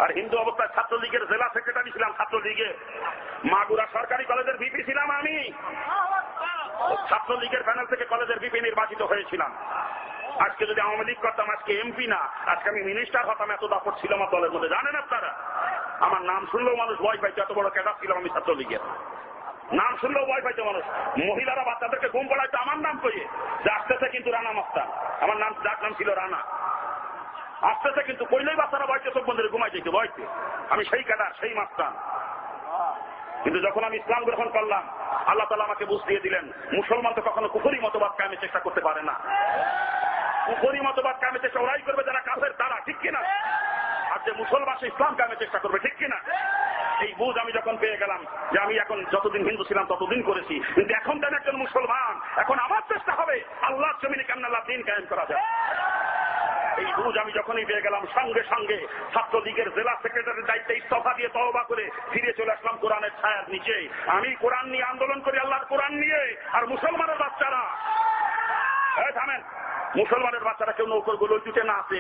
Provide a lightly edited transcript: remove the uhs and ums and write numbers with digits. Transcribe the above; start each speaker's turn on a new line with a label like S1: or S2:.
S1: আর হিন্দু অবস্থায় ছাত্রলীগের জেলা সেক্রেটারি ছিলাম, ছাত্রলীগের মাগুরা সরকারি কলেজের ভিপি ছিলাম আমি। ছাত্রলীগের প্যানেল থেকে কলেজের ভিপি নির্বাচিত হয়েছিলাম। আজকে যদি আওয়ামী লীগ করতাম আজকে এমপি না, আজকে আমি মিনিস্টার হতাম। এত দাপট ছিল আমার দলের মধ্যে, জানেন আপনারা? আমার নাম শুনলেও মানুষ ভয় পাইছে, এত বড় ক্যাডার ছিলাম আমি ছাত্রলীগের। নাম শুনলেও ভয় পাইছে মানুষ। মহিলারা বাচ্চাদেরকে ঘুম পড়াইতো আমার নাম কইয়ে যে আসতেছে কিন্তু রানা মাস্টার। আমার নাম যার নাম ছিল রানা, আসতেছে কিন্তু কইলেই বাচ্চারা ভয়তে চোখ বন্ধ ঘুমাই যেত ভয়তে। আমি সেই ক্যাডার, সেই মাস্টার। কিন্তু যখন আমি ইসলাম গ্রহণ করলাম, আল্লাহ তাআলা আমাকে বুঝ দিয়ে দিলেন মুসলমান তো কখনো কুফরি মতবাদ কায়েমের চেষ্টা করতে পারে না। কুফরি মতবাদ কায়েমের চেষ্টা ওরাই করবে যারা কাফের, তারা, ঠিক কিনা? আর যে মুসলমান সে ইসলাম কায়েমের চেষ্টা করবে, ঠিক কিনা? এই বুঝ আমি যখন পেয়ে গেলাম যে আমি এখন যতদিন হিন্দু ছিলাম ততদিন করেছি, কিন্তু এখন তো আমি একজন মুসলমান, এখন আমার চেষ্টা হবে আল্লাহর জমিনে কেমন আল্লাহর দ্বীন কায়েম করা যায়। এই বুঝ আমি যখনই পেয়ে গেলাম সঙ্গে সঙ্গে ছাত্রলীগের জেলা সেক্রেটারির দায়িত্বে ইস্তফা দিয়ে তওবা করে ফিরে চলে আসলাম কোরআনের ছায়ার নিচে। আমি কোরআন নিয়ে আন্দোলন করি, আল্লাহর কোরআন নিয়ে। আর মুসলমানের বাচ্চারা, থামেন, মুসলমানের বাচ্চারা কেউ নৌকর গুলো জুটে না আসে।